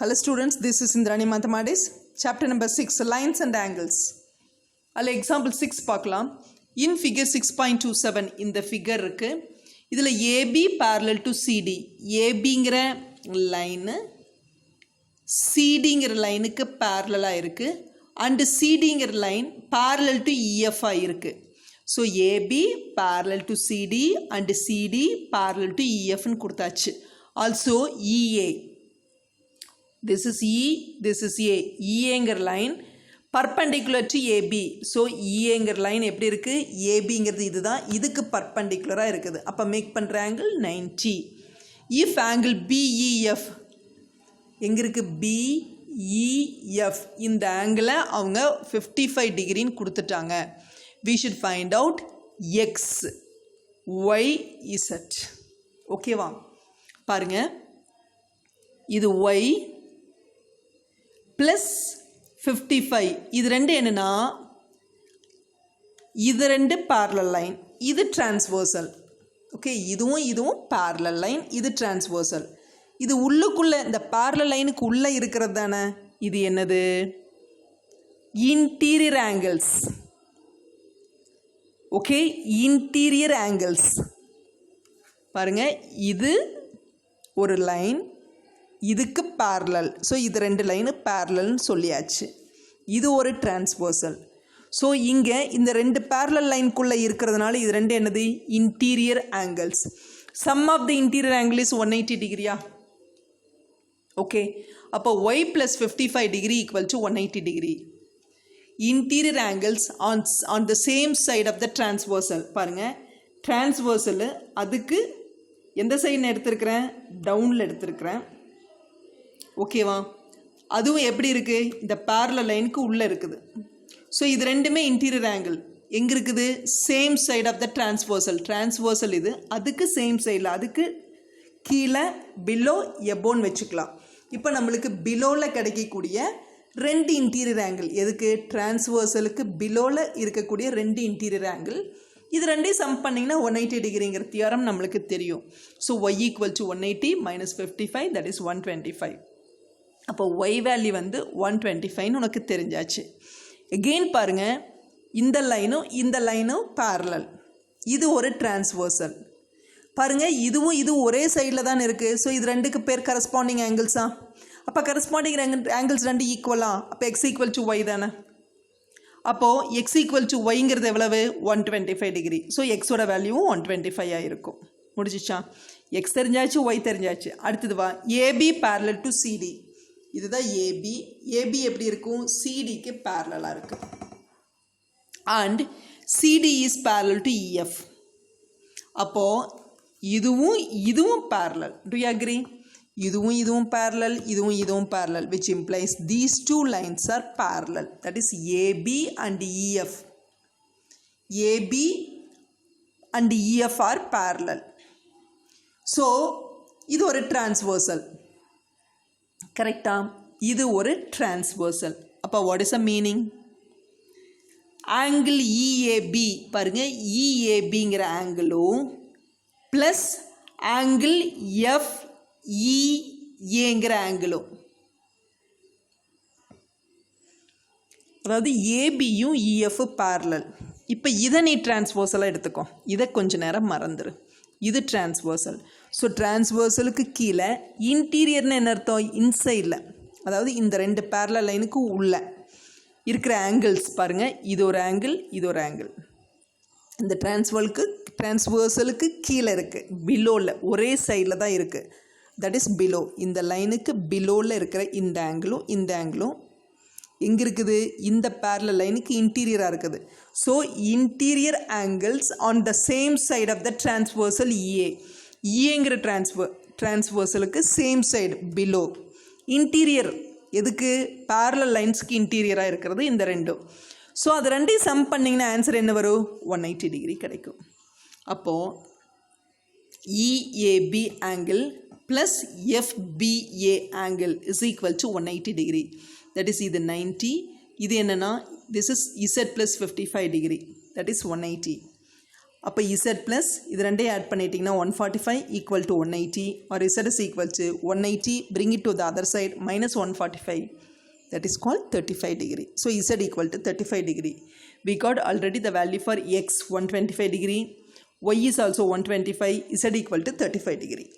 Hello students, this is Indrani Mathematics, chapter number 6, lines and angles. Example 6 பார்க்கலாம். In figure 6.27 இந்த figure இருக்கு. இதில் AB parallel to CD. ABங்கிற line CDங்கிற லைனுக்கு parallel இருக்கு. And CDங்கிற லைன் parallel to EF இருக்கு. So AB parallel to CD and CD parallel to EF ன்னு கொடுத்தாச்சு. Also EA. This is E, this is A. EAங்கிற line perpendicular to AB. So EAங்கிற லைன் எப்படி இருக்கு? ABங்கிறது இதுதான், இதுக்கு பர்பெண்டிகுலராக இருக்குது. அப்போ மேக் பண்ணுற ஆங்கிள் 90. If angle BEF எங்கே இருக்கு? BEF இந்த ஆங்கிளை அவங்க 55 டிகிரின்னு கொடுத்துட்டாங்க. We should find out X, Y, Z. ஓகேவா? பாருங்க, இது Y plus 55. இது ரெண்டு என்னன்னா, இது ரெண்டு parallel line, இது transversal. ஓகே, இதுவும் parallel line, இது transversal. இது உள்ளுக்குள்ள இந்த parallel லைனுக்கு உள்ள இருக்கிறது தானே. இது என்னது? interior angles. Okay, interior angles. பாருங்க, இது ஒரு லைன், இதுக்கு parallel. ஸோ இது ரெண்டு லைனு parallelன்னு சொல்லியாச்சு. இது ஒரு transversal. ஸோ இங்கே இந்த ரெண்டு parallel லைனுக்குள்ளே இருக்கிறதுனால இது ரெண்டு என்னது? interior angles. Sum of the interior angle is 180 டிகிரியா? Okay, அப்போ y plus 55 degree equal to 180 degree. Interior angles on the same side of the transversal. பாருங்கள், transversal அதுக்கு எந்த சைடு எடுத்திருக்கிறேன்? டவுனில் எடுத்திருக்கிறேன். ஓகேவா? அதுவும் எப்படி இருக்குது? இந்த parallel லைனுக்கு உள்ளே இருக்குது. ஸோ இது ரெண்டுமே இன்டீரியர் ஆங்கிள். எங்கே இருக்குது? Same side of the transversal இது, அதுக்கு சேம் சைடில், அதுக்கு கீழே பிலோ எபோன்னு வச்சுக்கலாம். இப்போ நம்மளுக்கு பிலோவில் கிடைக்கக்கூடிய ரெண்டு இன்டீரியர் ஆங்கிள், எதுக்கு? டிரான்ஸ்வர்சலுக்கு பிலோவில் இருக்கக்கூடிய ரெண்டு இன்டீரியர் ஆங்கிள், இது ரெண்டையும் சம் பண்ணிங்கன்னா 180 டிகிரிங்கிற தியரம் நம்மளுக்கு தெரியும். So y equal to 180 minus 55, that is 125. அப்போ y வேல்யூ வந்து 125ன்னு உனக்கு தெரிஞ்சாச்சு. எகெயின் பாருங்கள், இந்த லைனும் parallel, இது ஒரு டிரான்ஸ்வர்சல். பாருங்கள், இதுவும் ஒரே சைடில் தான் இருக்குது. ஸோ இது ரெண்டுக்கு பேர் கரஸ்பாண்டிங் ஆங்கிள்ஸா? அப்போ கரஸ்பாண்டிங் ஆங்கிள்ஸ் ரெண்டு ஈக்குவலா? அப்போ x ஈக்குவல் டு y தானே. அப்போது x ஈக்குவல் டு ஒய்ங்கிறது எவ்வளவு? 125 டிகிரி. ஸோ எக்ஸோட வேல்யூவும் 125 இருக்கும். முடிஞ்சிச்சா? எக்ஸ் தெரிஞ்சாச்சு, ஒய் தெரிஞ்சாச்சு. அடுத்தது வா, ஏபி parallel டு சிடி. இதுதான் ஏபி. ஏபி எப்படி இருக்கும்? சிடிக்கு பேரலாக இருக்குது. And CD is parallel to EF. அப்போது இதுவும் parallel. Do you agree? இதுவும் parallel, இதுவும் parallel, which implies these two lines are parallel. That is AB and EF. AB and EF are parallel. So இது ஒரு transversal. கரெக்டா? இது ஒரு transversal. அப்போ what is the meaning? Angle EAB பாருங்க, EABங்கிற ஆங்கிளும் plus angle FEAங்கிற ஆங்கிளும், அதாவது ஏபியும் EF parallel. இப்போ இதை நீ டிரான்ஸ்வர்சலாக எடுத்துக்கோ, இதை கொஞ்ச நேரம் மறந்துடு. இது டிரான்ஸ்வர்சல். ஸோ டிரான்ஸ்வர்சலுக்கு கீழே இன்டீரியர்னு என்ன அர்த்தம்? இன்சைடில், அதாவது இந்த ரெண்டு parallel லைனுக்கு உள்ள இருக்கிற ஆங்கிள்ஸ் பாருங்கள், இது ஒரு ஆங்கிள், இது ஒரு ஆங்கிள். இந்த டிரான்ஸ்வர்சலுக்கு கீழே இருக்குது, பிலோவில் ஒரே சைடில் தான் இருக்குது. That is below. இந்த லைனுக்கு பிலோவில் இருக்கிற இந்த ஆங்கிளும் எங்கே இருக்குது? இந்த parallel லைனுக்கு இன்டீரியராக இருக்குது. So interior angles on the same side of the transversal EA. EAங்கிற டிரான்ஸ்வர்சலுக்கு சேம் சைடு பிலோ. இன்டீரியர் எதுக்கு? parallel லைன்ஸ்க்கு இன்டீரியராக இருக்கிறது இந்த ரெண்டும். ஸோ அது ரெண்டையும் சம் பண்ணிங்கன்னா ஆன்சர் என்ன வரும்? 180 டிகிரி கிடைக்கும். அப்போது EAB angle plus FBA angle is equal to 180 degree. That is இது 90. இது என்னன்னா, this is Z plus 55 degree. That is 180. அப்போ z ப்ளஸ் இது ரெண்டையும் ஆட் பண்ணிட்டிங்கன்னா 145 equal to 180 or z is equal to 180 bring it to the other side minus 145 that is called 35 degree. So z equal to 35 degree. We got already the value for x 125 degree, y is also 125, z equal to 35 degree.